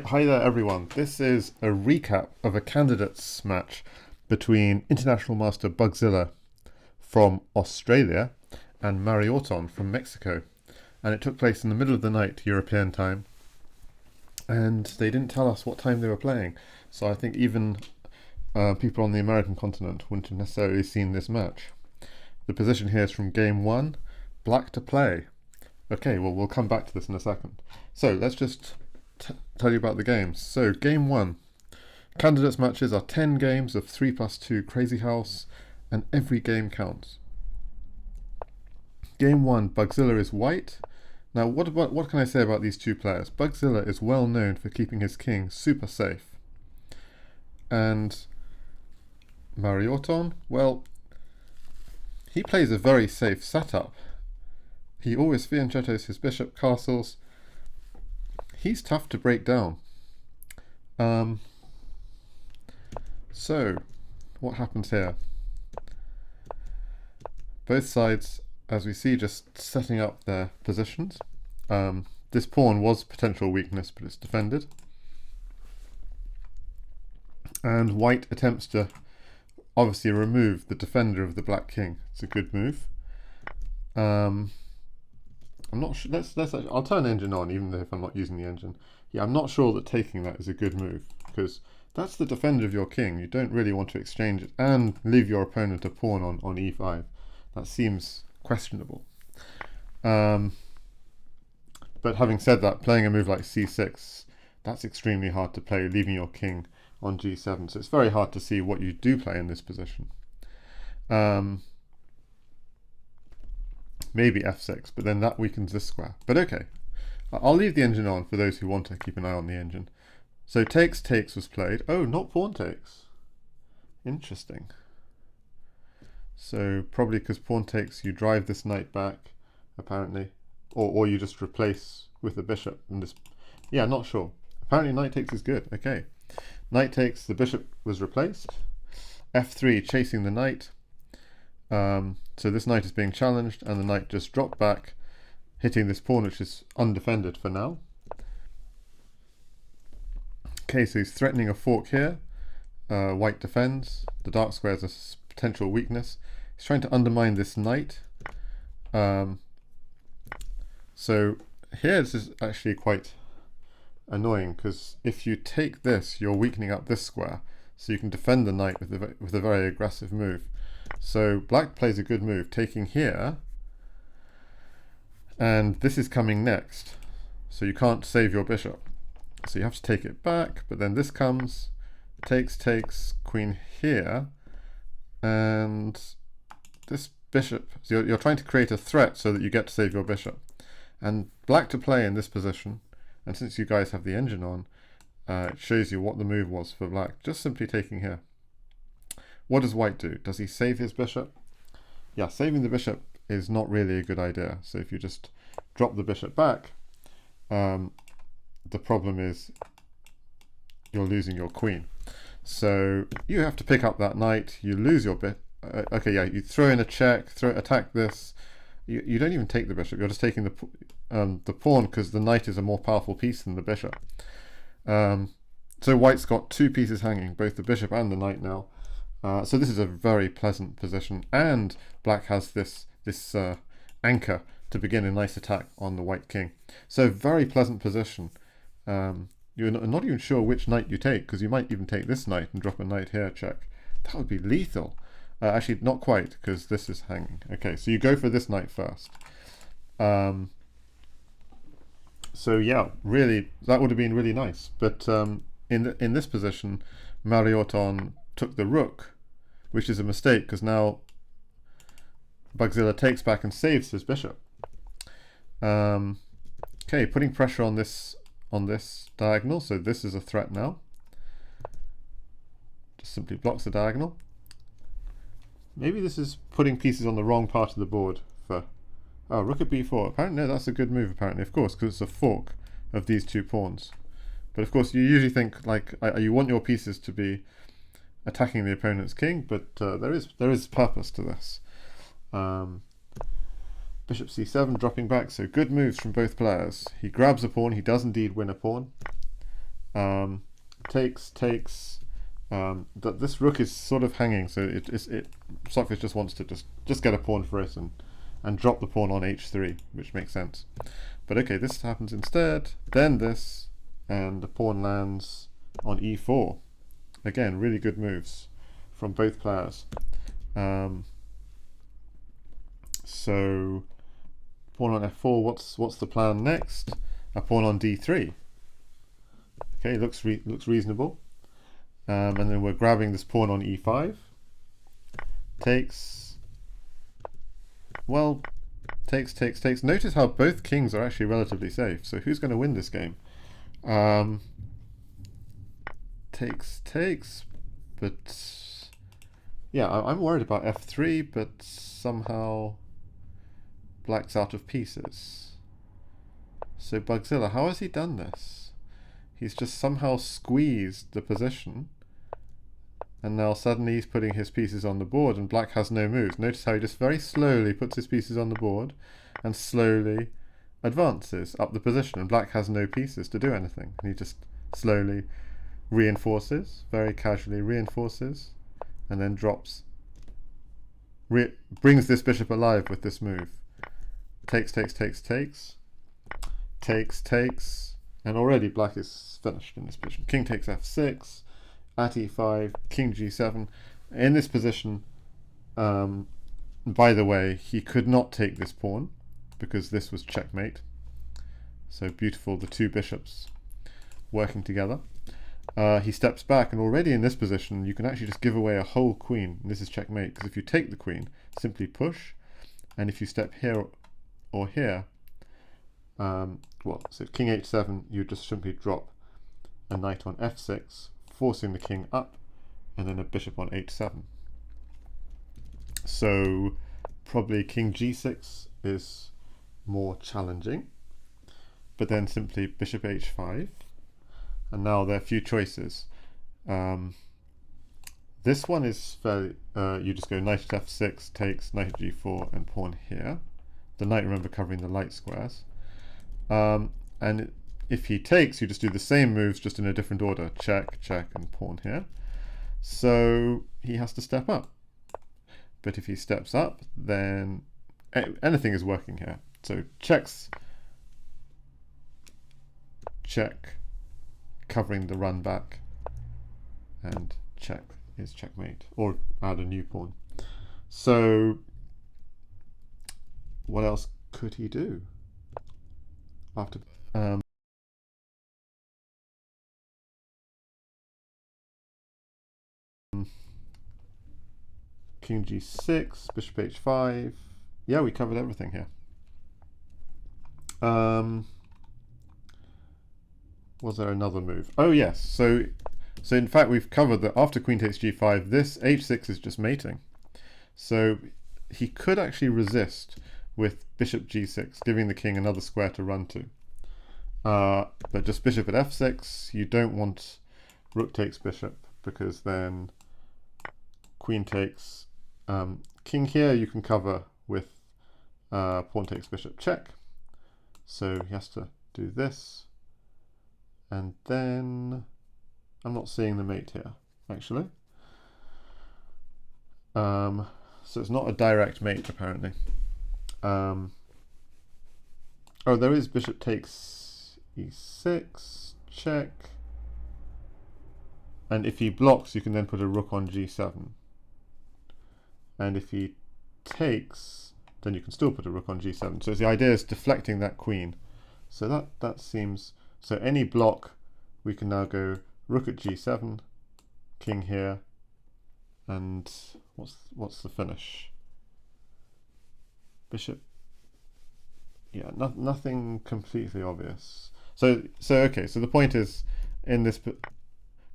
Hi there everyone, this is a recap of a candidates match between International Master Bugzilla from Australia and mariorton from Mexico, and it took place in the middle of the night European time, and they didn't tell us what time they were playing, so I think even people on the American continent wouldn't have necessarily seen this match. The position here is from game 1, black to play. Okay, well we'll come back to this in a second. So let's just tell you about the games. So game 1, candidates matches are 10 games of 3+2 Crazyhouse, and every game counts. Game 1, Bugzilla is white. Now what can I say about these two players? Bugzilla is well known for keeping his king super safe, and mariorton, well, he plays a very safe setup. He always fianchettos his bishop castles. He's tough to break down. So, what happens here? Both sides, as we see, just setting up their positions. This pawn was potential weakness, but it's defended. And white attempts to obviously remove the defender of the black king. It's a good move. I'm not sure. I'll turn engine on, even if I'm not using the engine. Yeah, I'm not sure that taking that is a good move, because that's the defender of your king. You don't really want to exchange it and leave your opponent a pawn on e5. That seems questionable. But having said that, playing a move like c6, that's extremely hard to play, leaving your king on g7. So it's very hard to see what you do play in this position. Maybe f6, but then that weakens this square. But okay, I'll leave the engine on for those who want to keep an eye on the engine. So takes was played. Oh, not pawn takes. Interesting. So probably because pawn takes, you drive this knight back, apparently, or you just replace with the bishop. And this, yeah, not sure. Apparently knight takes is good. Okay, knight takes. The bishop was replaced. f3, chasing the knight. So this knight is being challenged, and the knight just dropped back, hitting this pawn, which is undefended for now. Okay, so he's threatening a fork here. White defends. The dark square is a potential weakness. He's trying to undermine this knight. So here this is actually quite annoying, because if you take this, you're weakening up this square, so you can defend the knight with a very aggressive move. So black plays a good move, taking here, and this is coming next, so you can't save your bishop, so you have to take it back. But then this comes, takes, queen here, and this bishop, so you're trying to create a threat so that you get to save your bishop, and black to play in this position. And since you guys have the engine on, it shows you what the move was for black, just simply taking here. What does white do? Does he save his bishop? Yeah, saving the bishop is not really a good idea. So if you just drop the bishop back, the problem is you're losing your queen. So you have to pick up that knight, you lose your bit. Okay, yeah, you throw in a check, attack this. You don't even take the bishop, you're just taking the pawn, because the knight is a more powerful piece than the bishop. So white's got two pieces hanging, both the bishop and the knight now. So this is a very pleasant position, and black has this anchor to begin a nice attack on the white king. So very pleasant position. You're not even sure which knight you take, because you might even take this knight and drop a knight here, check. That would be lethal. Actually, not quite, because this is hanging. Okay, so you go for this knight first. So yeah, really, that would have been really nice. But in this position, mariorton took the rook, which is a mistake, because now Bugzilla takes back and saves his bishop. Okay, putting pressure on this diagonal, so this is a threat now. Just simply blocks the diagonal. Maybe this is putting pieces on the wrong part of the board for... Oh, rook at b4. Apparently, no, that's a good move, apparently, of course, because it's a fork of these two pawns. But of course, you usually think, like, you want your pieces to be attacking the opponent's king, but there is purpose to this. Bishop c7 dropping back, so good moves from both players. He grabs a pawn, he does indeed win a pawn. takes, this rook is sort of hanging, so Stockfish just wants to just get a pawn for it and drop the pawn on h3, which makes sense. But okay, this happens instead, then this, and the pawn lands on e4. Again, really good moves from both players. So pawn on f4, what's the plan next? A pawn on d3. Okay, looks reasonable. And then we're grabbing this pawn on e5. Takes. Well, takes. Notice how both kings are actually relatively safe. So who's going to win this game? Takes. But yeah, I'm worried about f3, but somehow black's out of pieces. So Bugzilla, how has he done this? He's just somehow squeezed the position, and now suddenly he's putting his pieces on the board and black has no moves. Notice how he just very slowly puts his pieces on the board and slowly advances up the position, and black has no pieces to do anything. And he just slowly reinforces, very casually reinforces, and then drops, brings this bishop alive with this move. Takes, and already black is finished in this position. King takes f6, at e5, king g7. In this position, by the way, he could not take this pawn because this was checkmate. So beautiful, the two bishops working together. He steps back, and already in this position you can actually just give away a whole queen. And this is checkmate, because if you take the queen, simply push, and if you step here or here, so king h7, you just simply drop a knight on f6, forcing the king up, and then a bishop on h7. So probably king g6 is more challenging, but then simply bishop h5, and now there are a few choices. This one is fairly, you just go knight at f6, takes, knight at g4, and pawn here. The knight, remember, covering the light squares. And if he takes, you just do the same moves, just in a different order. Check, and pawn here. So he has to step up. But if he steps up, then anything is working here. So checks, check, covering the run back, and check is checkmate, or add a new pawn. So what else could he do after king g6, bishop h5? Yeah, we covered everything here. Was there another move? Oh yes, so in fact we've covered that after queen takes g5, this h6 is just mating. So he could actually resist with bishop g6, giving the king another square to run to. But just bishop at f6, you don't want rook takes bishop, because then queen takes, king here you can cover with pawn takes bishop check. So he has to do this, and then I'm not seeing the mate here actually. So it's not a direct mate apparently. Oh, there is bishop takes e6, check, and if he blocks you can then put a rook on g7, and if he takes then you can still put a rook on g7. So the idea is deflecting that queen. So that seems, so any block we can now go rook at g7, king here, and what's the finish? Bishop. Yeah, nothing completely obvious. So okay, so the point is, in this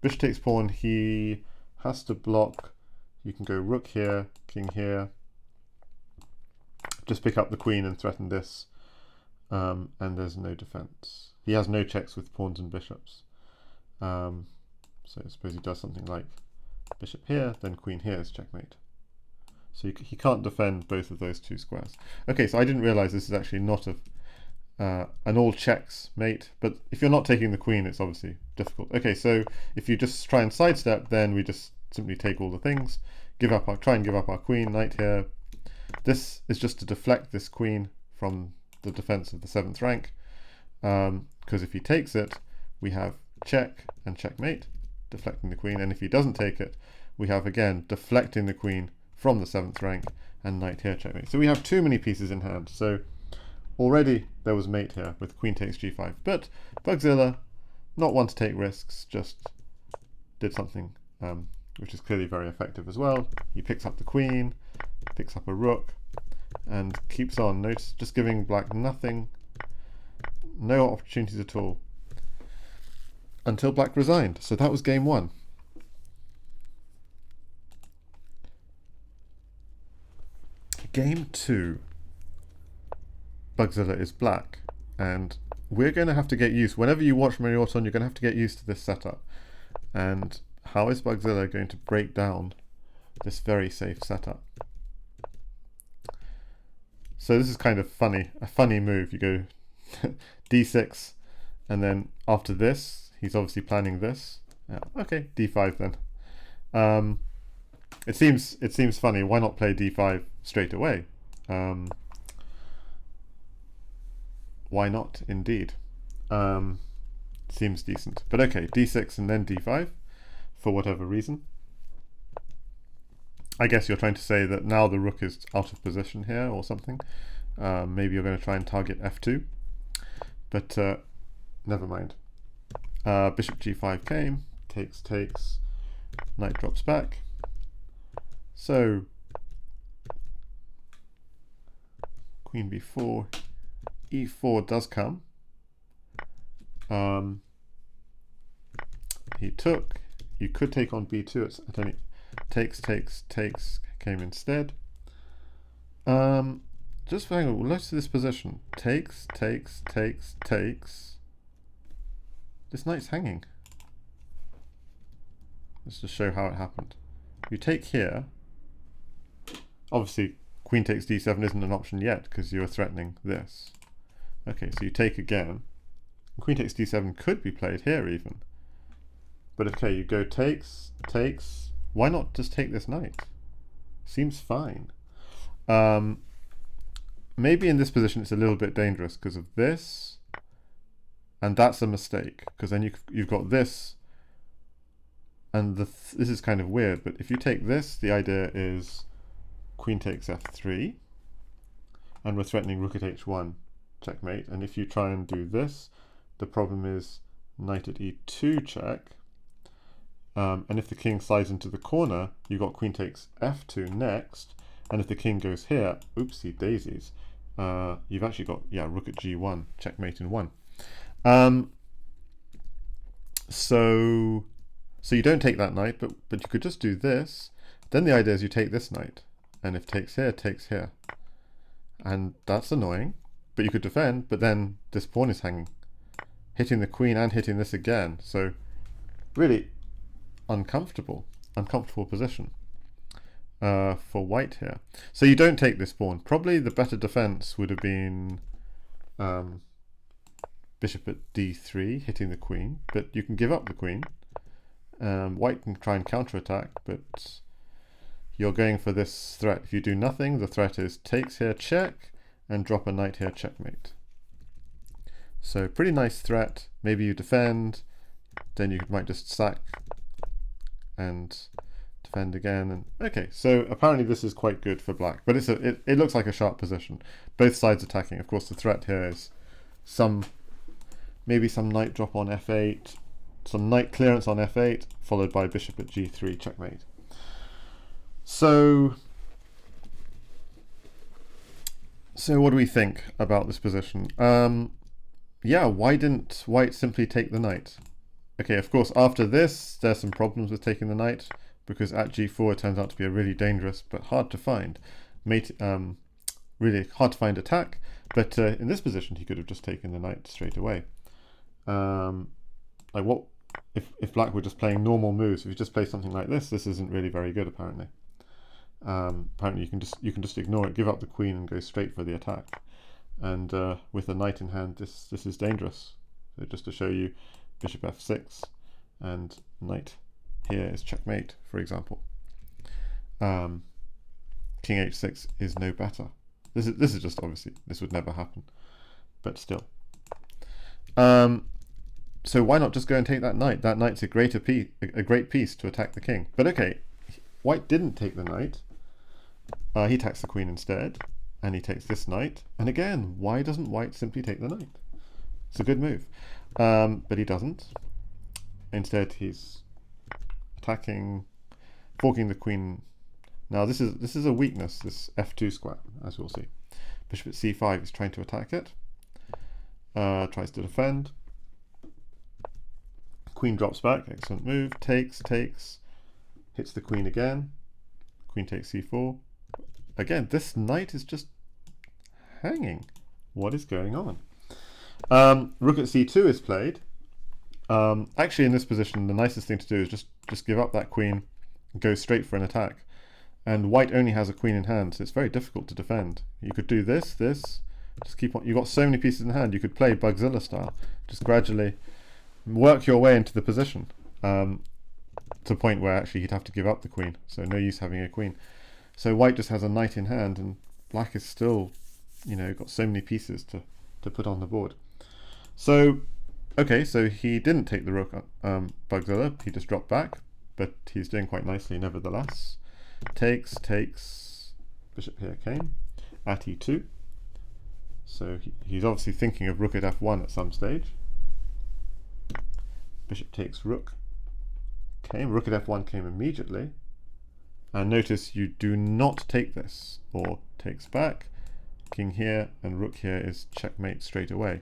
bishop takes pawn, he has to block. You can go rook here, king here, just pick up the queen and threaten this, and there's no defense. He has no checks with pawns and bishops. So I suppose he does something like bishop here, then queen here is checkmate. So he can't defend both of those two squares. Okay, so I didn't realize this is actually not and all checks mate, but if you're not taking the queen, it's obviously difficult. Okay, so if you just try and sidestep, then we just simply take all the things, try and give up our queen, knight here. This is just to deflect this queen from the defense of the 7th rank, because if he takes it, we have check and checkmate, deflecting the queen, and if he doesn't take it, we have again deflecting the queen from the 7th rank, and knight here, checkmate. So we have too many pieces in hand. So already there was mate here with queen takes g5, but Bugzilla, not one to take risks, just did something which is clearly very effective as well. He picks up the queen, picks up a rook, and keeps on. Notice, just giving black nothing, no opportunities at all, until black resigned. So that was game 1. Game 2, Bugzilla is black, and we're going to have to get used, whenever you watch mariorton, you're going to have to get used to this setup. And how is Bugzilla going to break down this very safe setup? So this is kind of funny, a funny move. You go d6, and then after this, he's obviously planning this. Yeah, okay, d5 then. It seems funny. Why not play d5 straight away? Why not, indeed? Seems decent. But okay, d6 and then d5, for whatever reason. I guess you're trying to say that now the rook is out of position here or something. Maybe you're going to try and target f2. But never mind. Bishop g5 came, takes, knight drops back. So, queen b4, e4 does come. He took. You could take on b2 at any. Takes came instead. Just hang on. Let's see this position. Takes. This knight's hanging. Let's just show how it happened. You take here. Obviously, queen takes d7 isn't an option yet because you're threatening this. Okay, so you take again. Queen takes d7 could be played here even. But okay, you go takes. Why not just take this knight? Seems fine. Maybe in this position it's a little bit dangerous because of this. And that's a mistake, because then you've got this. And this is kind of weird, but if you take this, the idea is queen takes f3. And we're threatening rook at h1, checkmate. And if you try and do this, the problem is knight at e2 check. And if the king slides into the corner, you've got queen takes f2 next. And if the king goes here, oopsie daisies, you've actually got, yeah, rook at g1, checkmate in 1. So you don't take that knight, but you could just do this. Then the idea is you take this knight. And if takes here. And that's annoying. But you could defend, but then this pawn is hanging. Hitting the queen and hitting this again. So really uncomfortable position for white here. So you don't take this pawn. Probably the better defense would have been bishop at d3, hitting the queen. But you can give up the queen. White can try and counterattack, but you're going for this threat. If you do nothing, the threat is takes here, check, and drop a knight here, checkmate. So pretty nice threat. Maybe you defend, then you might just sack and defend again. And okay, so apparently this is quite good for black, but it looks like a sharp position. Both sides attacking. Of course, the threat here is maybe some knight drop on f8, some knight clearance on f8, followed by bishop at g3, checkmate. So what do we think about this position? Yeah, why didn't white simply take the knight? Okay, of course, after this, there's some problems with taking the knight, because at g4 it turns out to be a really dangerous but hard to find really hard to find attack. But in this position, he could have just taken the knight straight away. Like what if black were just playing normal moves? If you just play something like this isn't really very good. Apparently, you can just ignore it, give up the queen, and go straight for the attack. And with a knight in hand, this is dangerous. So just to show you, bishop f6 and knight here is checkmate, for example. King h6 is no better. This is just, obviously this would never happen, but still. So why not just go and take that knight? That knight's a great piece to attack the king. But okay, white didn't take the knight. He attacks the queen instead, and he takes this knight. And again, why doesn't white simply take the knight? It's a good move, but he doesn't. Instead, he's attacking, forking the queen. Now this is a weakness, this f2 square, as we'll see. Bishop at c5 is trying to attack it. Tries to defend. Queen drops back, excellent move. Takes, hits the queen again. Queen takes c4. Again, this knight is just hanging. What is going on? Rook at c2 is played. Actually, in this position, the nicest thing to do is just give up that queen and go straight for an attack. And white only has a queen in hand, so it's very difficult to defend. You could do this, just keep on. You've got so many pieces in hand. You could play Bugzilla style, just gradually work your way into the position to a point where actually he'd have to give up the queen. So no use having a queen. So white just has a knight in hand, and black is still, got so many pieces to put on the board. So, okay, so he didn't take the rook, Bugzilla. He just dropped back, but he's doing quite nicely nevertheless. Takes, bishop here came, at e2. So he's obviously thinking of rook at f1 at some stage. Bishop takes rook came, rook at f1 came immediately. And notice you do not take this, or takes back, king here, and rook here is checkmate straight away.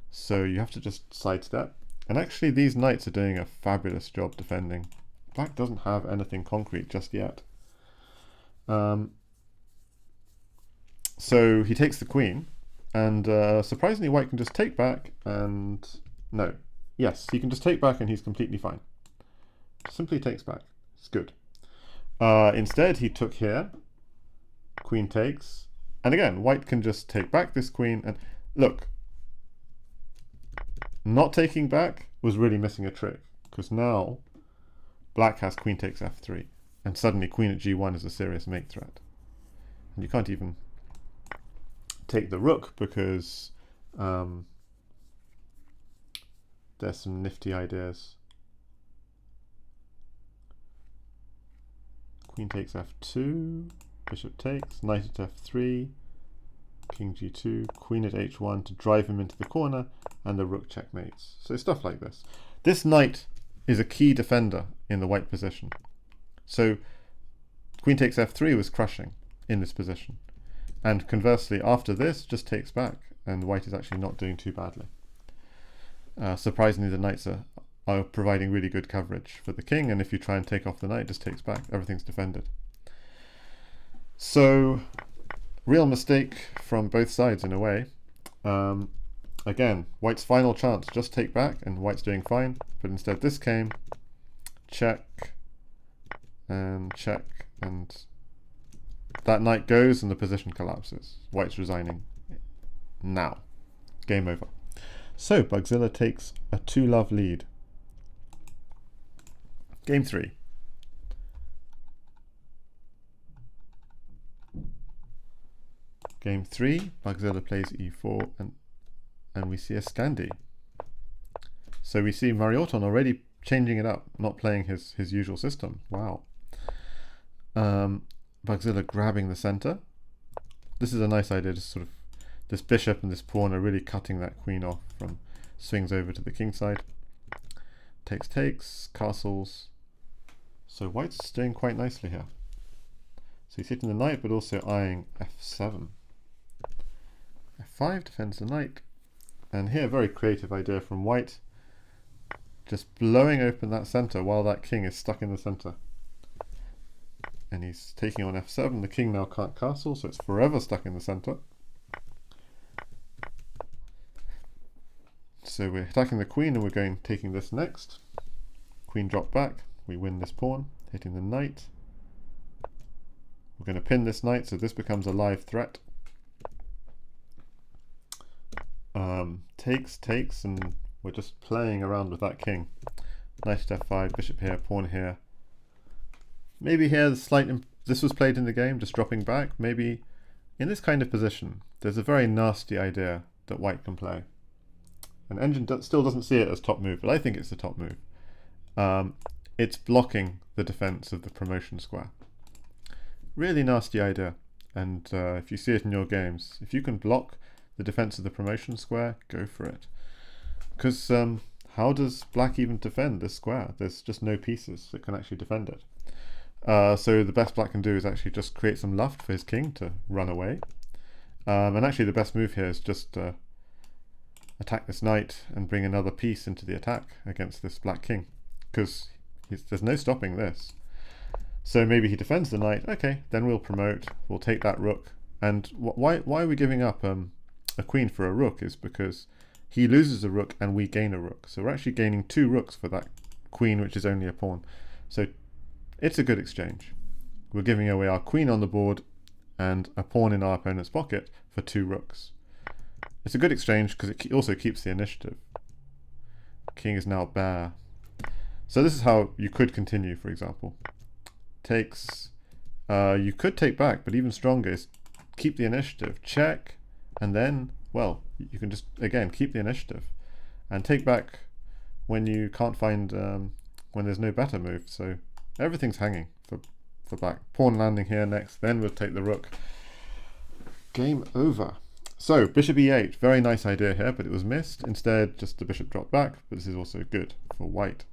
So you have to just sidestep. And actually these knights are doing a fabulous job defending. Black doesn't have anything concrete just yet. So he takes the queen, and surprisingly white can just take back, and no. Yes, he can just take back and he's completely fine. Simply takes back. It's good. Instead he took here, queen takes, and again white can just take back this queen, and look, not taking back was really missing a trick, because now black has queen takes f3, and suddenly queen at g1 is a serious mate threat. And you can't even take the rook because there's some nifty ideas. Queen takes f2, bishop takes, knight at f3, king g2, queen at h1 to drive him into the corner, and the rook checkmates. So stuff like this. This knight is a key defender in the white position. So queen takes f3 was crushing in this position. And conversely, after this, just takes back, and white is actually not doing too badly. Surprisingly, the knights are providing really good coverage for the king, and if you try and take off the knight, it just takes back. Everything's defended. So, real mistake from both sides in a way. Again, white's final chance, just take back, and white's doing fine, but instead this came, check, and that knight goes and the position collapses. White's resigning now. Game over. So Bugzilla takes a 2-love lead. Game 3. Game 3, Bugzilla plays e4, and we see a Scandi. So we see mariorton already changing it up, not playing his usual system. Wow. Bugzilla grabbing the center. This is a nice idea, just sort of this bishop and this pawn are really cutting that queen off from swings over to the king side. Takes, castles. So white's doing quite nicely here. So he's hitting the knight, but also eyeing f7. f5 defends the knight. And here, very creative idea from white. Just blowing open that center while that king is stuck in the center. And he's taking on f7. The king now can't castle, so it's forever stuck in the center. So we're attacking the queen, and we're taking this next. Queen drop back. We win this pawn, hitting the knight. We're going to pin this knight, so this becomes a live threat. takes, and we're just playing around with that king. Knight to f5, bishop here, pawn here. Maybe here this was played in the game, just dropping back. Maybe in this kind of position, there's a very nasty idea that white can play. And Engine still doesn't see it as top move, but I think it's the top move. It's blocking the defense of the promotion square. Really nasty idea. And if you see it in your games, if you can block the defense of the promotion square, go for it. Because how does black even defend this square? There's just no pieces that can actually defend it. So the best black can do is actually just create some luft for his king to run away. And actually the best move here is just attack this knight and bring another piece into the attack against this black king, because there's no stopping this. So maybe he defends the knight. Okay, then we'll promote, we'll take that rook. And why are we giving up a queen for a rook is because he loses a rook and we gain a rook. So we're actually gaining 2 rooks for that queen, which is only a pawn. So it's a good exchange. We're giving away our queen on the board and a pawn in our opponent's pocket for 2 rooks. It's a good exchange because it also keeps the initiative. King is now bare. So this is how you could continue, for example. Takes, you could take back, but even stronger is keep the initiative, check, and then, well, you can just, again, keep the initiative and take back when you can't find, when there's no better move. So everything's hanging for black. Pawn landing here next, then we'll take the rook. Game over. So bishop e8, very nice idea here, but it was missed. Instead, just the bishop dropped back, but this is also good for white.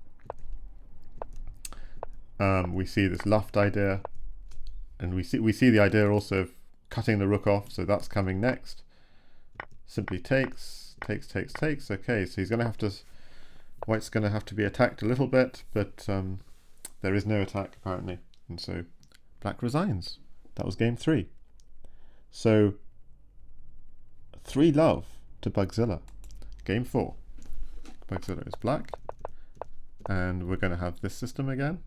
We see this luft idea, and we see the idea also of cutting the rook off, so that's coming next. Simply takes. Okay, so he's going to have to, white's going to have to be attacked a little bit, but there is no attack apparently, and so black resigns. That was game 3. So 3-love to Bugzilla. Game 4. Bugzilla is black, and we're going to have this system again.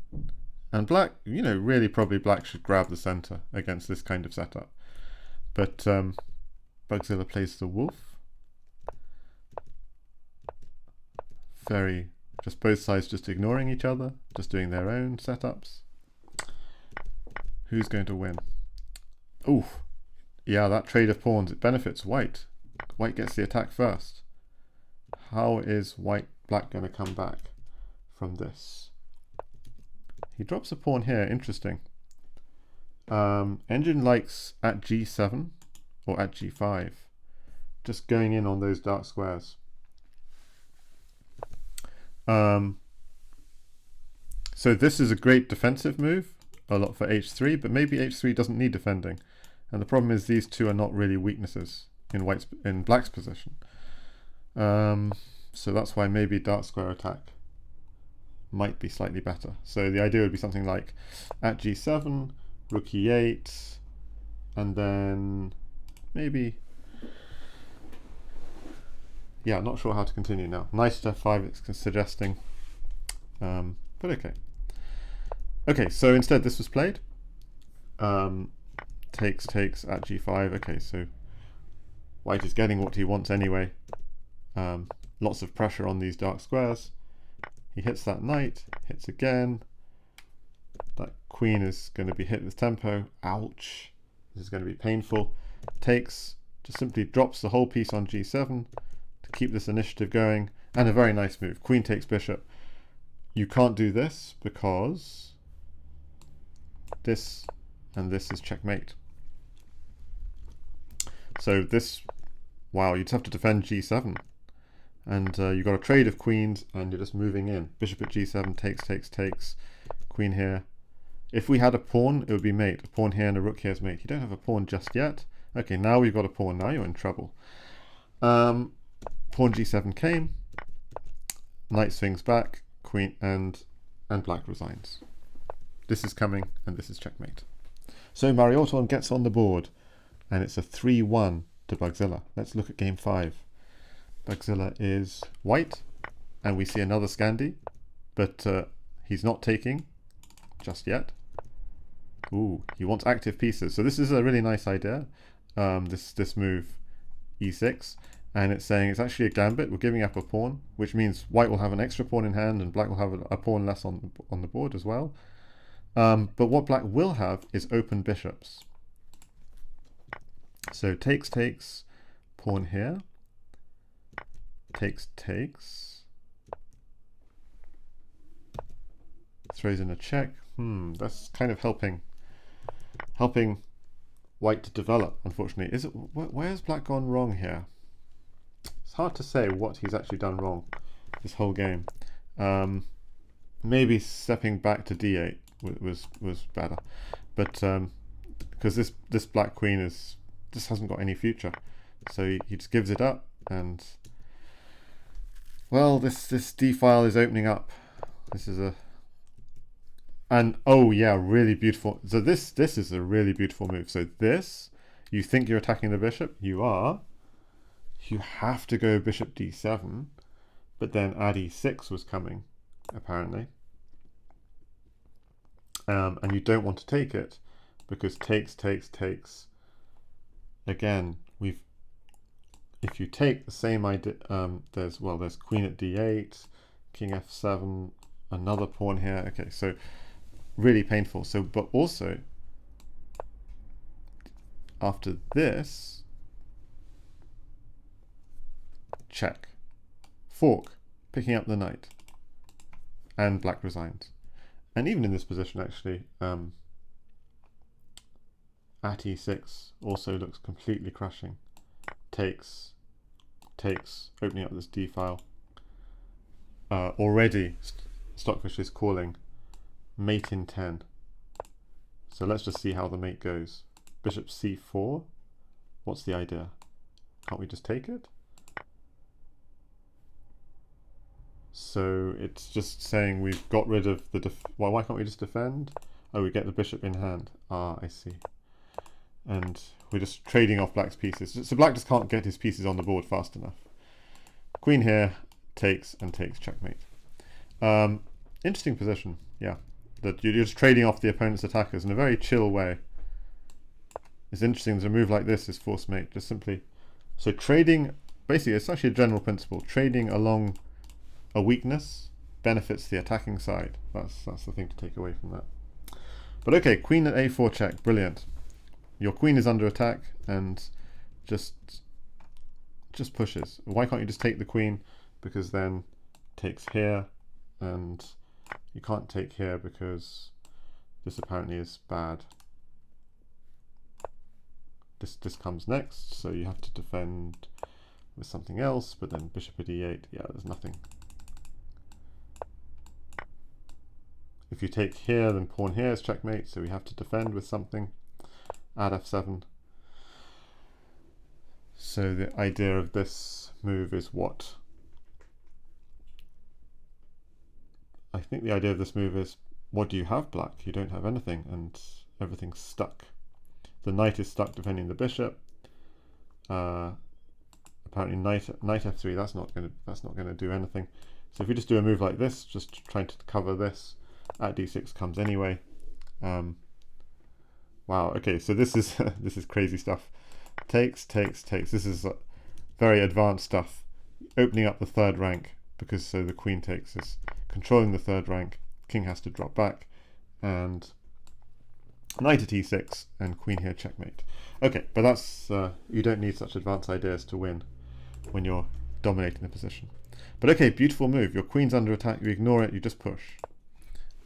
And black, you know, really probably black should grab the center against this kind of setup. But Bugzilla plays the wolf. Very, just both sides just ignoring each other, just doing their own setups. Who's going to win? Ooh, yeah, that trade of pawns, it benefits white. White gets the attack first. How is black going to come back from this? He drops a pawn here, interesting. Engine likes at g7 or at g5, just going in on those dark squares. So this is a great defensive move, a lot for h3, but maybe h3 doesn't need defending. And the problem is these two are not really weaknesses in black's position. So that's why maybe dark square attack might be slightly better. So the idea would be something like at g7, rook e8, and then maybe, yeah, not sure how to continue now. Knight f5 it's suggesting, but okay. Okay, so instead this was played. Takes at g5. Okay, so white is getting what he wants anyway. Lots of pressure on these dark squares. He hits that knight, hits again. That queen is going to be hit with tempo. Ouch. This is going to be painful. Takes, just simply drops the whole piece on g7 to keep this initiative going. And a very nice move. Queen takes bishop. You can't do this because this and this is checkmate. So this, wow, you'd have to defend g7. And you've got a trade of queens, and you're just moving in. Bishop at g7, takes. Queen here. If we had a pawn, it would be mate. A pawn here and a rook here is mate. You don't have a pawn just yet. Okay, now we've got a pawn. Now you're in trouble. Pawn g7 came. Knight swings back. Queen and black resigns. This is coming, and this is checkmate. So mariorton gets on the board, and it's a 3-1 to Bugzilla. Let's look at game 5. Bugzilla is white, and we see another Scandi, but he's not taking just yet. Ooh, he wants active pieces. So this is a really nice idea, this move e6, and it's saying it's actually a gambit. We're giving up a pawn, which means white will have an extra pawn in hand and black will have a pawn less on the board as well. But what black will have is open bishops. So takes, takes, pawn here, takes, takes, throws in a check. That's kind of helping white to develop, unfortunately. Where's black gone wrong here? It's hard to say what he's actually done wrong this whole game. Maybe stepping back to d8 was better, but because this black queen just hasn't got any future, so he just gives it up, and well, this d file is opening up. This is oh yeah, really beautiful. So this is a really beautiful move. So this, you think you're attacking the bishop, you are. You have to go bishop d7, but then ad e6 was coming, apparently. And you don't want to take it, because takes, takes, takes. Again, if you take the same idea, there's queen at d8, king f7, another pawn here. Okay, so really painful. So, but also after this, check, fork, picking up the knight, and black resigns. And even in this position, actually, at e6 also looks completely crushing. Takes, takes, opening up this d file. Already, Stockfish is calling mate in 10. So let's just see how the mate goes. Bishop c4. What's the idea? Can't we just take it? So it's just saying we've got rid of the well, why can't we just defend? Oh, we get the bishop in hand. Ah, I see. And we're just trading off black's pieces. So black just can't get his pieces on the board fast enough. Queen here, takes and takes, checkmate. Interesting position, yeah. That you're just trading off the opponent's attackers in a very chill way. It's interesting that a move like this is force mate, just simply. So trading, basically it's actually a general principle. Trading along a weakness benefits the attacking side. That's the thing to take away from that. But okay, queen at a4 check, brilliant. Your queen is under attack and just pushes. Why can't you just take the queen? Because then takes here, and you can't take here because this apparently is bad. This comes next, so you have to defend with something else, but then bishop at e8, yeah, there's nothing. If you take here, then pawn here is checkmate, so we have to defend with something. Add f7. So the idea of this move is what? I think the idea of this move is, what do you have, black? You don't have anything, and everything's stuck. The knight is stuck defending the bishop. Apparently knight f3, that's not going to do anything. So if we just do a move like this, just trying to cover this, at d6 comes anyway. Wow. Okay, so this is this is crazy stuff. Takes, takes, takes. This is very advanced stuff. Opening up the third rank, because so the queen takes is controlling the third rank. King has to drop back, and knight at e6 and queen here checkmate. Okay, but that's you don't need such advanced ideas to win when you're dominating the position. But okay, beautiful move. Your queen's under attack. You ignore it. You just push,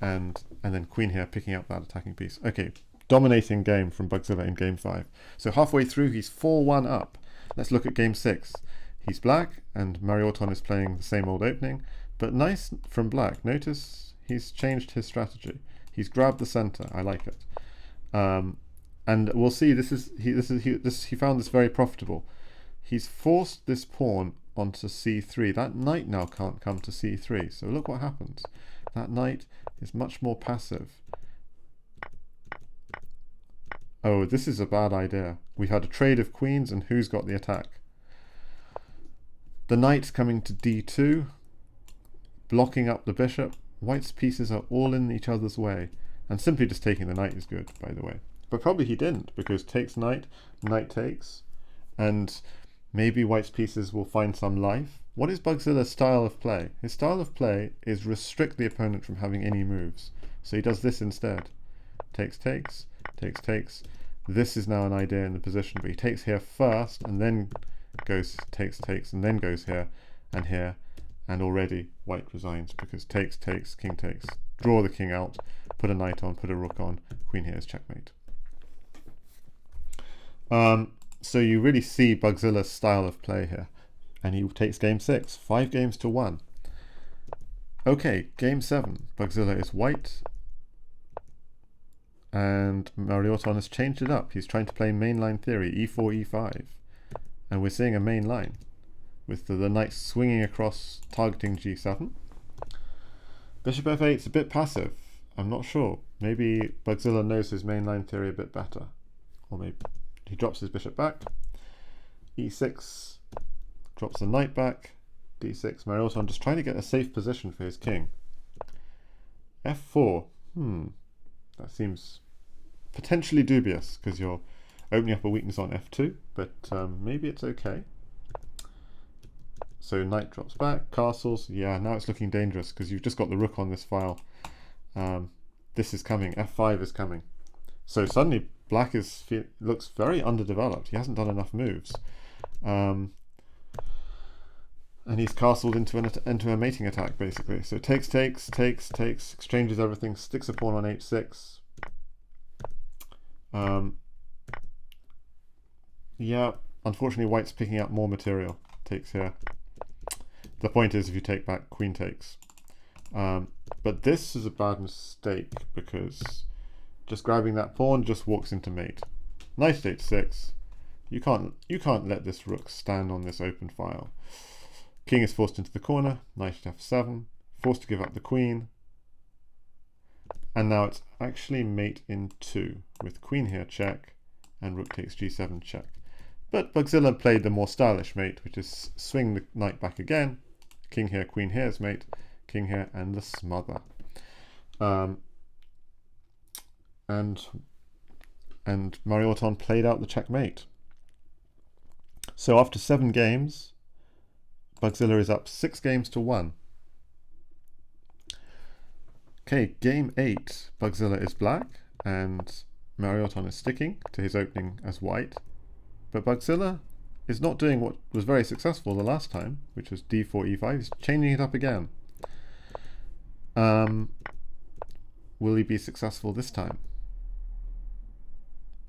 and then queen here picking up that attacking piece. Okay. Dominating game from Bugzilla in game 5. So halfway through, he's 4-1 up. Let's look at game 6. He's black, and mariorton is playing the same old opening, but nice from black. Notice he's changed his strategy. He's grabbed the center. I like it. And we'll see. He found this very profitable. He's forced this pawn onto c3. That knight now can't come to c3. So look what happens. That knight is much more passive. Oh, this is a bad idea. We've had a trade of queens, and who's got the attack? The knight's coming to d2, blocking up the bishop. White's pieces are all in each other's way, and simply just taking the knight is good, by the way. But probably he didn't, because takes knight, knight takes, and Maybe white's pieces will find some life. What is Bugzilla's style of play? His style of play is restrict the opponent from having any moves. So he does this instead. Takes, takes, takes, takes. This is now an idea in the position, but he takes here first and then goes, takes, takes, and then goes here, and already white resigns because takes, takes, king takes. Draw the king out, put a knight on, put a rook on, queen here is checkmate. So you really see Bugzilla's style of play here. And he takes game 6, 5 games to 1. Okay, game 7. Bugzilla is white. And mariorton has changed it up. He's trying to play mainline theory, e4, e5. And we're seeing a main line with the knight swinging across, targeting g7. Bishop f8 is a bit passive. I'm not sure. Maybe Bugzilla knows his mainline theory a bit better. Or maybe he drops his bishop back. e6, drops the knight back. d6, mariorton just trying to get a safe position for his king. f4, that seems potentially dubious because you're opening up a weakness on f2, but maybe it's okay. So knight drops back, castles, yeah, now it's looking dangerous because you've just got the rook on this file. This is coming, f5 is coming. So suddenly black looks very underdeveloped. He hasn't done enough moves. And he's castled into a mating attack, basically. So takes, takes, takes, takes, exchanges everything, sticks a pawn on h6. Yeah, unfortunately white's picking up more material. Takes here. The point is if you take back, queen takes. But this is a bad mistake because just grabbing that pawn just walks into mate. Knight at h6. You can't let this rook stand on this open file. King is forced into the corner, knight at f7, forced to give up the queen. And now it's actually mate in 2, with queen here check, and rook takes g7 check. But Bugzilla played the more stylish mate, which is swing the knight back again, king here, queen here is mate, king here, and the smother. And mariorton played out the checkmate. So after 7 games, Bugzilla is up 6 games to 1. Okay, game 8, Bugzilla is black, and mariorton is sticking to his opening as white. But Bugzilla is not doing what was very successful the last time, which was d4, e5. He's changing it up again. Will he be successful this time?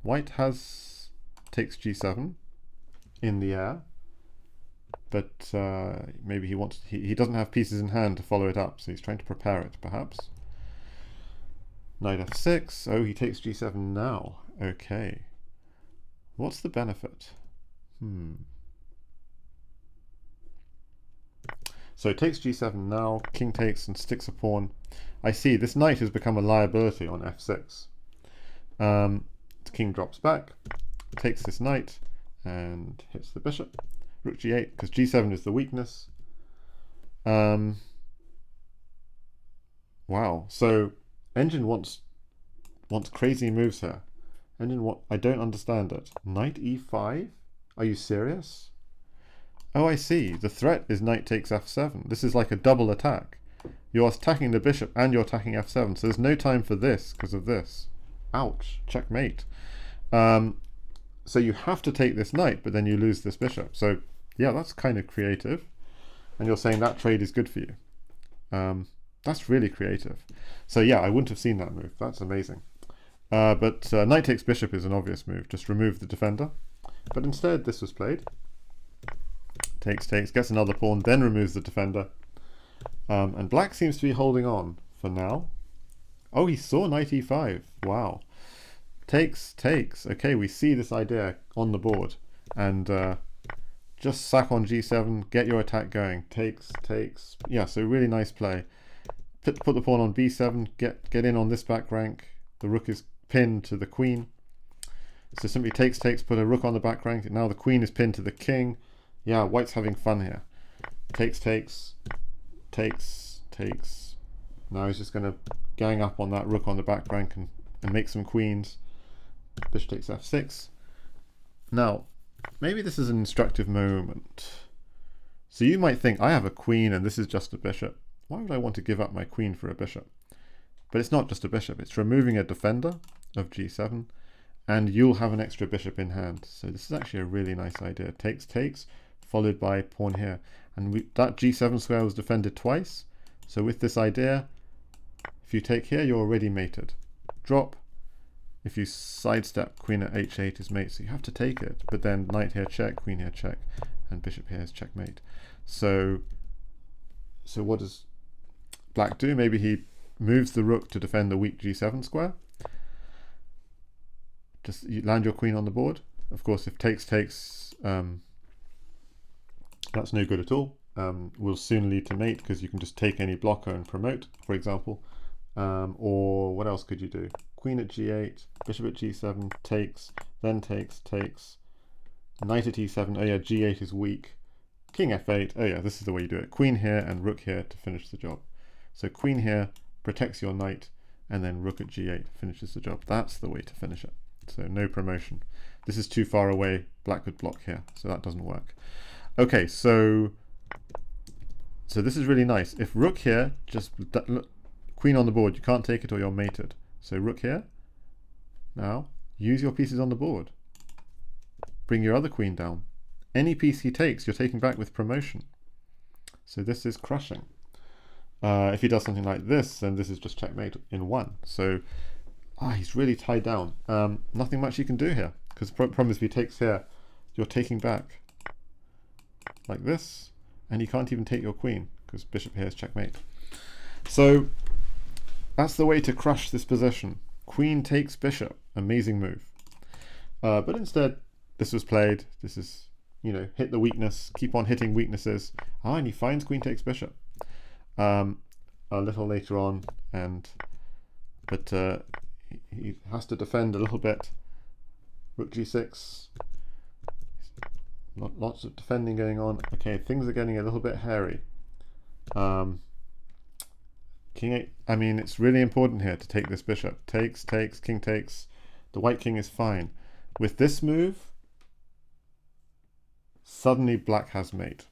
White takes g7 in the air, but maybe he doesn't have pieces in hand to follow it up, so he's trying to prepare it, perhaps. Knight f6. Oh, he takes g7 now. Okay. What's the benefit? So he takes g7 now, king takes and sticks a pawn. I see, this knight has become a liability on f6. The king drops back, takes this knight, and hits the bishop. Rook g8, because g7 is the weakness. Wow, so Engine wants crazy moves here. Engine, I don't understand it. Knight e5? Are you serious? Oh, I see. The threat is knight takes f7. This is like a double attack. You're attacking the bishop and you're attacking f7, so there's no time for this because of this. Ouch. Checkmate. So you have to take this knight, but then you lose this bishop. So yeah, that's kind of creative. And you're saying that trade is good for you. That's really creative. So yeah, I wouldn't have seen that move. That's amazing. But knight takes bishop is an obvious move. Just remove the defender. But instead, this was played. Takes, takes, gets another pawn, then removes the defender. And black seems to be holding on for now. Oh, he saw knight e5. Wow. Takes, takes. Okay, we see this idea on the board. And just sack on g7, get your attack going. Takes, takes. Yeah, so really nice play. Put the pawn on b7, get in on this back rank. The rook is pinned to the queen. So simply takes, takes, put a rook on the back rank. Now the queen is pinned to the king. Yeah, white's having fun here. Takes, takes, takes, takes. Now he's just going to gang up on that rook on the back rank and make some queens. Bishop takes f6. Now, maybe this is an instructive moment. So you might think, I have a queen and this is just a bishop. Why would I want to give up my queen for a bishop? But it's not just a bishop, it's removing a defender of g7, and you'll have an extra bishop in hand. So this is actually a really nice idea. Takes, takes, followed by pawn here. And that g7 square was defended twice. So with this idea, if you take here, you're already mated. Drop. If you sidestep, queen at h8 is mate, so you have to take it. But then knight here check, queen here check, and bishop here is checkmate. So what does black do? Maybe he moves the rook to defend the weak g7 square. Just you land your queen on the board. Of course, if takes, takes, that's no good at all. Will soon lead to mate because you can just take any blocker and promote, for example. Or what else could you do? Queen at g8, bishop at g7, takes, then takes, takes, knight at e7, oh yeah, g8 is weak, king f8, oh yeah, this is the way you do it. Queen here and rook here to finish the job. So queen here protects your knight, and then rook at g8 finishes the job. That's the way to finish it. So no promotion. This is too far away, black could block here, so that doesn't work. Okay, so this is really nice. If rook here, just look, queen on the board, you can't take it or you're mated. So rook here. Now, use your pieces on the board. Bring your other queen down. Any piece he takes, you're taking back with promotion. So this is crushing. If he does something like this, then this is just checkmate in one. So he's really tied down. Nothing much you can do here, because the problem is if he takes here, you're taking back like this, and he can't even take your queen, because bishop here is checkmate. So that's the way to crush this position. Queen takes bishop, amazing move. But instead, this was played. This is, you know, hit the weakness, keep on hitting weaknesses. And he finds queen takes bishop. A little later on, but he has to defend a little bit. Rook g6. Lots of defending going on. Okay, things are getting a little bit hairy. King 8, I mean, it's really important here to take this bishop. Takes, takes, king takes. The white king is fine. With this move, suddenly black has mate.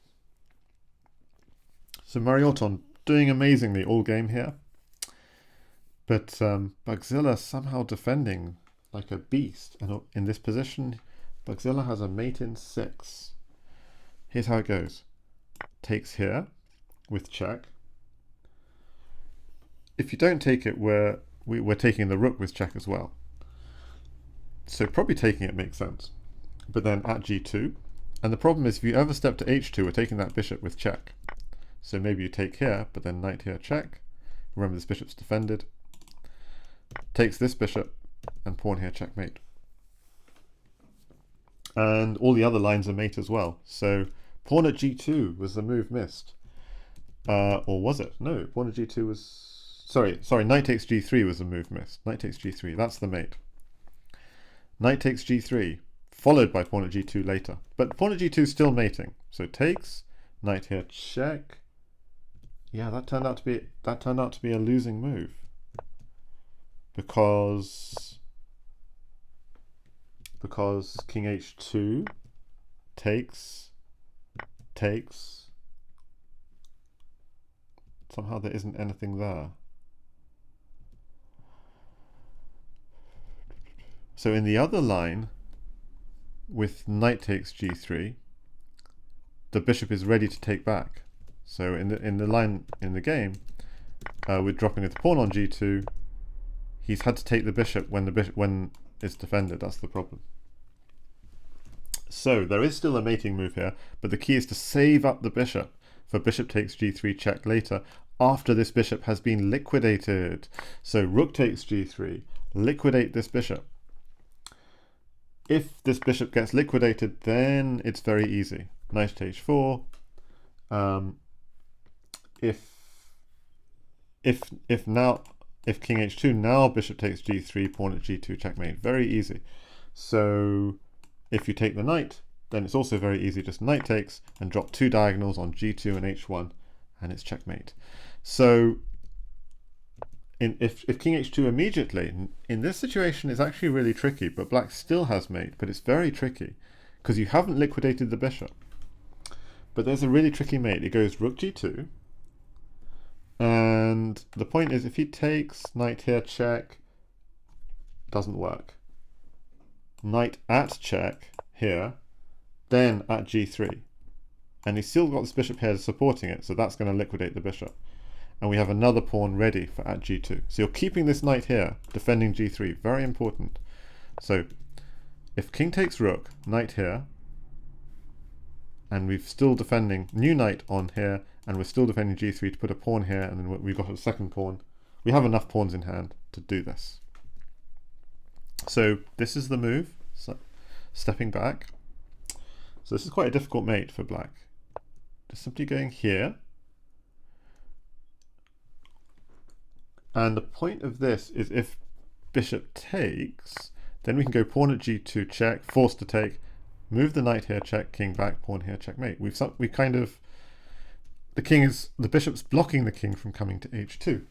So mariorton doing amazingly all game here. But Bugzilla somehow defending like a beast. And in this position, Bugzilla has a mate in 6. Here's how it goes. Takes here with check. If you don't take it, we're taking the rook with check as well. So probably taking it makes sense. But then at g2, and the problem is if you ever step to h2, we're taking that bishop with check. So maybe you take here, but then knight here check. Remember this bishop's defended. Takes this bishop, and pawn here checkmate. And all the other lines are mate as well. So pawn at g2 was the move missed. Or was it? No, pawn at g2 was... Sorry, knight takes g3 was the move missed. Knight takes g3, that's the mate. Knight takes g3, followed by pawn at g2 later. But pawn at g2 is still mating. So takes, knight here check. Yeah, that turned out to be a losing move. Because king h2 takes. Somehow there isn't anything there. So in the other line, with knight takes g3, the bishop is ready to take back. So in the line in the game, with dropping with the pawn on g2, he's had to take the bishop when it's defended. That's the problem. So there is still a mating move here, but the key is to save up the bishop for bishop takes g3 check later, after this bishop has been liquidated. So rook takes g3, liquidate this bishop. If this bishop gets liquidated, then it's very easy. Knight to h4. If king h2, now bishop takes g3, pawn at g2, checkmate. Very easy. So if you take the knight, then it's also very easy. Just knight takes and drop 2 diagonals on g2 and h1, and it's checkmate. So if king h2 immediately, in this situation, is actually really tricky, but black still has mate, but it's very tricky. because you haven't liquidated the bishop. But there's a really tricky mate. It goes rook g2, and the point is if he takes, knight here, check, doesn't work. Knight at check here, then at g3. And he's still got this bishop here supporting it, so that's going to liquidate the bishop. And we have another pawn ready for at g2. So you're keeping this knight here, defending g3. Very important. So if king takes rook, knight here, and we're still defending new knight on here, and we're still defending g3 to put a pawn here, and then we've got a second pawn. We have enough pawns in hand to do this. So this is the move, so stepping back. So this is quite a difficult mate for black. Just simply going here. And the point of this is if bishop takes, then we can go pawn at g2, check, forced to take, move the knight here, check, king back, pawn here, checkmate. We kind of, the bishop's blocking the king from coming to h2.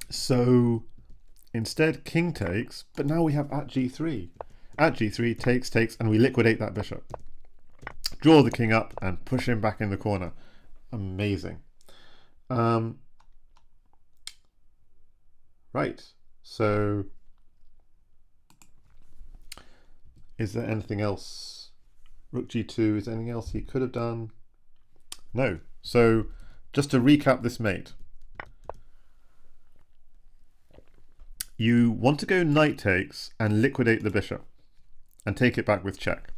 So instead king takes, but now we have at g3. At g3, takes, and we liquidate that bishop. Draw the king up and push him back in the corner. Amazing. Right, so is there anything else? Rook g2, is there anything else he could have done? No. So just to recap this mate. You want to go knight takes and liquidate the bishop and take it back with check.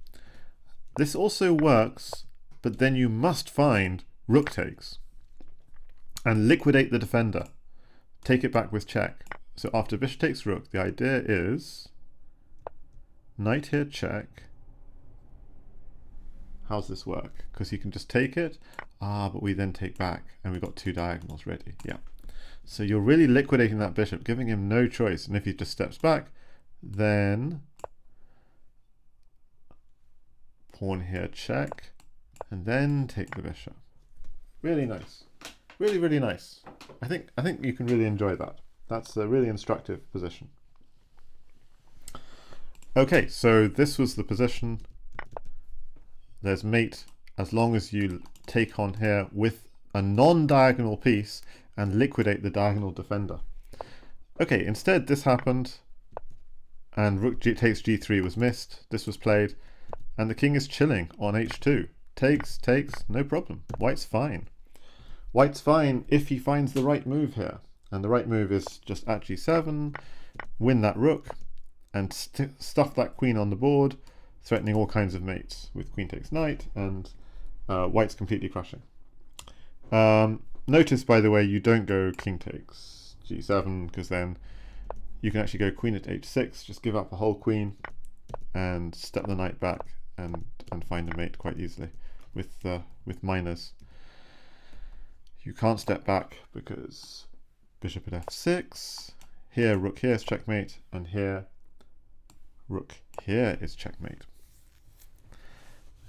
This also works, but then you must find rook takes and liquidate the defender. Take it back with check. So after bishop takes rook, the idea is knight here, check. How's this work? Because you can just take it, but we then take back, and we've got two diagonals ready. Yeah. So you're really liquidating that bishop, giving him no choice. And if he just steps back, then pawn here, check, and then take the bishop. Really nice. Really, really nice. I think you can really enjoy that. That's a really instructive position. Okay, so this was the position. There's mate as long as you take on here with a non-diagonal piece and liquidate the diagonal defender. Okay, instead this happened, and rook takes g3 was missed. This was played, and the king is chilling on h2. Takes, no problem. White's fine. White's fine if he finds the right move here. And the right move is just at g7, win that rook, and stuff that queen on the board, threatening all kinds of mates with queen takes knight, and white's completely crushing. Notice, by the way, you don't go king takes g7, because then you can actually go queen at h6, just give up a whole queen, and step the knight back, and find a mate quite easily with minors. You can't step back because bishop at f6, here rook here is checkmate, and here rook here is checkmate.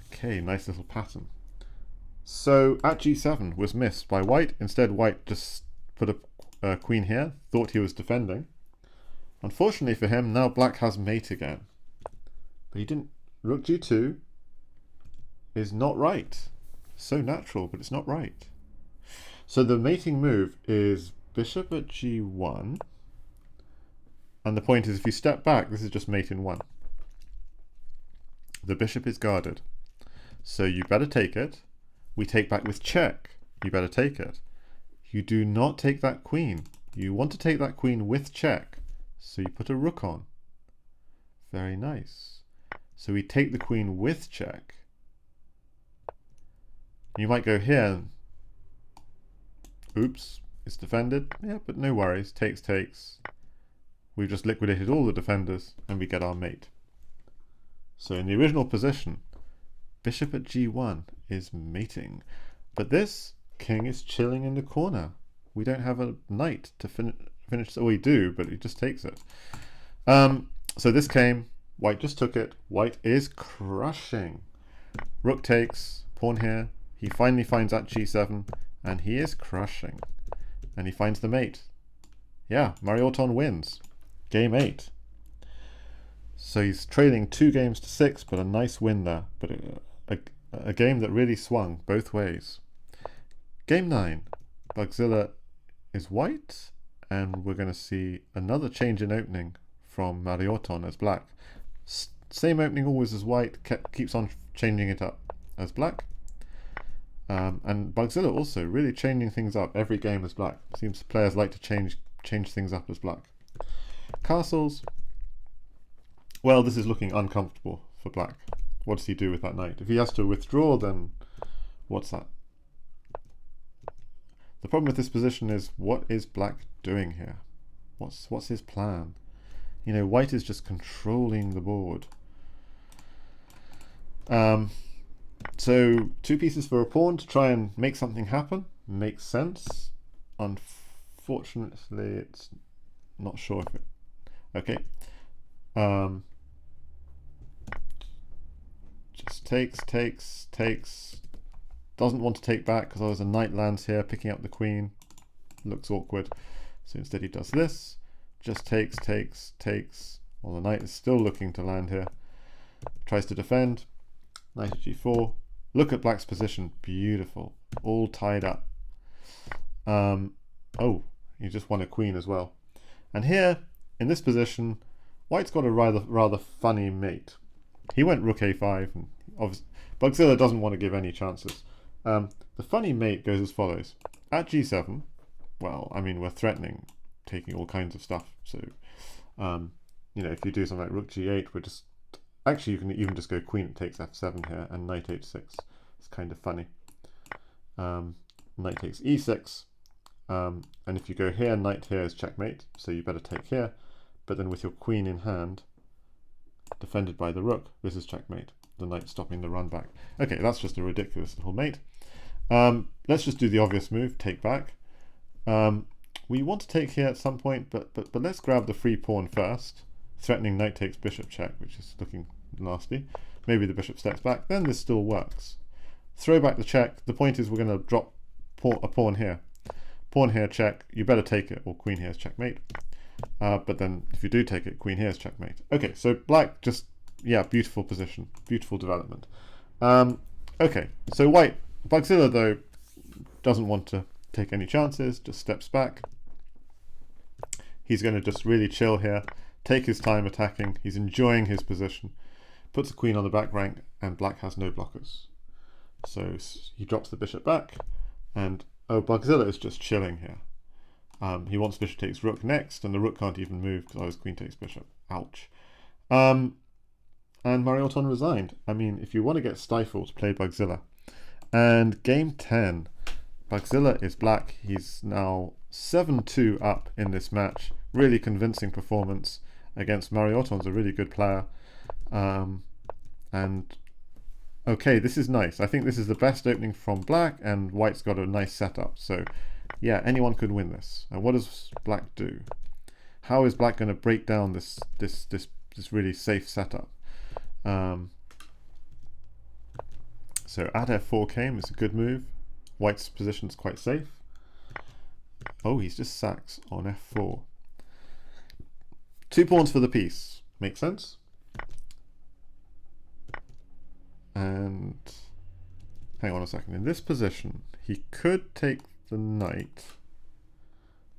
Okay, nice little pattern. So at g7 was missed by white. Instead, white just put a queen here, thought he was defending. Unfortunately for him, now black has mate again. But he didn't. Rook g2 is not right. So natural, but it's not right. So the mating move is bishop at g1. And the point is, if you step back, this is just mate in 1. The bishop is guarded. So you better take it. We take back with check. You better take it. You do not take that queen. You want to take that queen with check. So you put a rook on. Very nice. So we take the queen with check. You might go here and, oops, it's defended. Yeah, but no worries. Takes. We've just liquidated all the defenders and we get our mate. So in the original position, bishop at g1 is mating. But this king is chilling in the corner. We don't have a knight to finish. So we do, but he just takes it. So this came. White just took it. White is crushing. Rook takes. Pawn here. He finally finds at g7, and he is crushing. And he finds the mate. Yeah, mariorton wins. Game 8. So he's trailing 2 games to 6, but a nice win there. But a game that really swung both ways. Game 9. Bugzilla is white, and we're going to see another change in opening from mariorton as black. Same opening always as white, keeps on changing it up as black. And Bugzilla also really changing things up every game as black. Seems players like to change things up as black. Castles. Well, this is looking uncomfortable for black. What does he do with that knight? If he has to withdraw, then what's that? The problem with this position is, what is black doing here? What's his plan? You know, white is just controlling the board. So 2 pieces for a pawn to try and make something happen. Makes sense. Unfortunately, it's not sure if it... Okay. Just takes. Doesn't want to take back because there's a knight lands here, picking up the queen. Looks awkward. So instead he does this. Just takes. Well, the knight is still looking to land here. Tries to defend. Knight at g4. Look at black's position. Beautiful. All tied up. Oh, you just won a queen as well. And here, in this position, white's got a rather funny mate. He went rook a5. And obviously, Bugzilla doesn't want to give any chances. The funny mate goes as follows. At g7, well, I mean, we're threatening taking all kinds of stuff. So, you know, if you do something like rook g8, we're just... Actually, you can even just go queen takes f7 here and knight h6. It's kind of funny. Knight takes e6. And if you go here, knight here is checkmate. So you better take here. But then with your queen in hand, defended by the rook, this is checkmate. The knight stopping the run back. Okay, that's just a ridiculous little mate. Let's just do the obvious move, take back. We want to take here at some point, but let's grab the free pawn first. Threatening knight takes bishop check, which is looking nasty. Maybe the bishop steps back, then this still works. Throw back the check. The point is we're going to drop a pawn here. Pawn here, check. You better take it, or queen here is checkmate. But then if you do take it, queen here is checkmate. Okay, so black just, yeah, beautiful position, beautiful development. Okay, so white, Bugzilla though, doesn't want to take any chances, just steps back. He's going to just really chill here, take his time attacking. He's enjoying his position, puts the queen on the back rank, and black has no blockers. So he drops the bishop back, and oh, Bugzilla is just chilling here. He wants bishop takes rook next, and the rook can't even move because I was queen takes bishop. Ouch. And mariorton resigned. I mean, if you want to get stifled, play Bugzilla. And game 10, Bugzilla is black. He's now 7-2 up in this match. Really convincing performance against mariorton's a really good player. And okay, this is nice. I think this is the best opening from black, and white's got a nice setup. So yeah, anyone could win this. And what does black do? How is black going to break down this really safe setup? So at f4 came, it's a good move. White's position is quite safe. Oh, he's just sacks on f4. 2 pawns for the piece. Makes sense. And hang on a second. In this position, he could take the knight,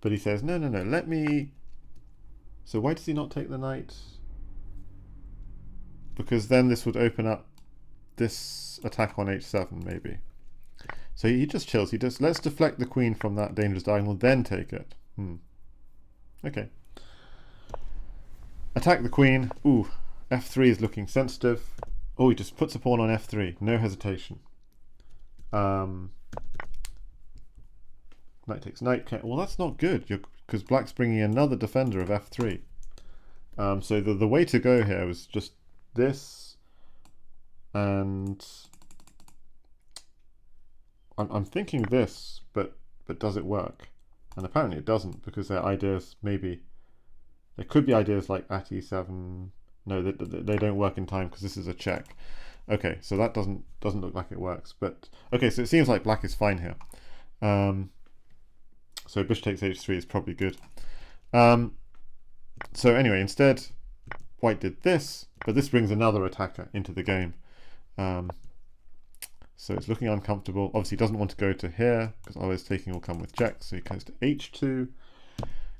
but he says, no, let me... So why does he not take the knight? Because then this would open up this attack on h7, maybe. So he just chills. He just, let's deflect the queen from that dangerous diagonal, then take it. Okay. Attack the queen. Ooh, f3 is looking sensitive. Oh, he just puts a pawn on f3. No hesitation. Knight takes knight. Well, that's not good, because black's bringing another defender of f3. So the way to go here was just this, and I'm thinking this, but does it work? And apparently it doesn't, because there are ideas, maybe there could be ideas like at e7. No, they don't work in time because this is a check. Okay, so that doesn't look like it works. But okay, so it seems like black is fine here. So bishop takes h3 is probably good. So anyway, instead white did this, but this brings another attacker into the game. So it's looking uncomfortable. Obviously, he doesn't want to go to here because always taking will come with checks. So he goes to h2,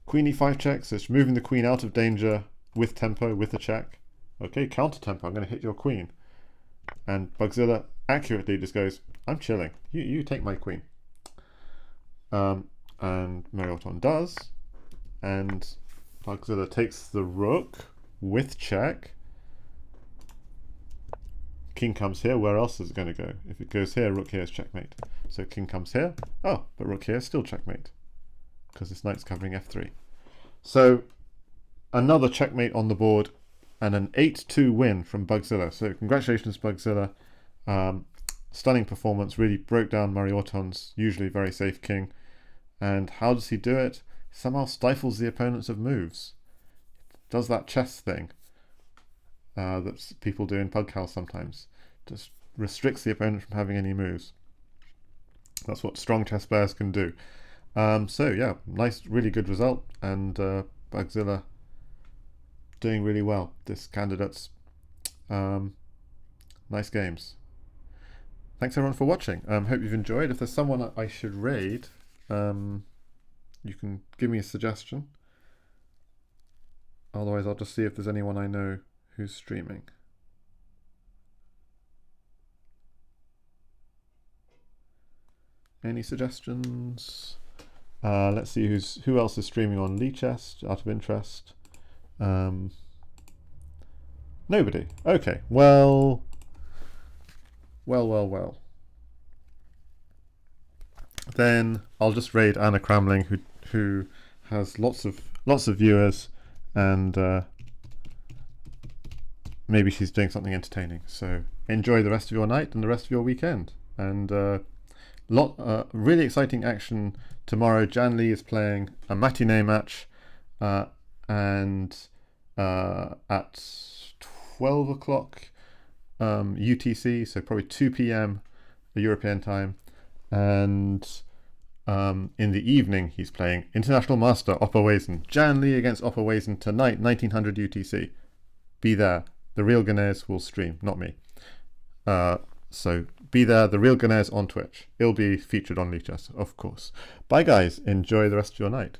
queen e5 check. So it's moving the queen out of danger with tempo, with a check. Okay, counter tempo. I'm going to hit your queen. And Bugzilla accurately just goes, I'm chilling. You take my queen. And mariorton does. And Bugzilla takes the rook with check. King comes here. Where else is it going to go? If it goes here, rook here is checkmate. So king comes here. Oh, but rook here is still checkmate because this knight's covering f3. So another checkmate on the board and an 8-2 win from Bugzilla. So congratulations, Bugzilla. Stunning performance. Really broke down mariorton's usually very safe king. And how does he do it? Somehow stifles the opponents of moves. Does that chess thing that people do in Bughouse sometimes. Just restricts the opponent from having any moves. That's what strong chess players can do. So yeah, nice, really good result, and Bugzilla doing really well. This candidates, nice games. Thanks everyone for watching. Hope you've enjoyed. If there's someone I should raid, you can give me a suggestion. Otherwise, I'll just see if there's anyone I know who's streaming. Any suggestions? Let's see who else is streaming on Lichess out of interest. Nobody. Okay. Well. Then I'll just raid Anna Cramling, who has lots of viewers, and maybe she's doing something entertaining. So enjoy the rest of your night and the rest of your weekend. And really exciting action tomorrow. Jan Lee is playing a matinee match, and at 12 o'clock UTC, so probably 2 p.m. European time. And in the evening, he's playing International Master Oppa Wazen. Jan Lee against Oppa Wazen tonight, 1900 UTC. Be there. The Real Ghanaians will stream, not me. So be there. The Real Ghanaians on Twitch. It'll be featured on Lichess, of course. Bye, guys. Enjoy the rest of your night.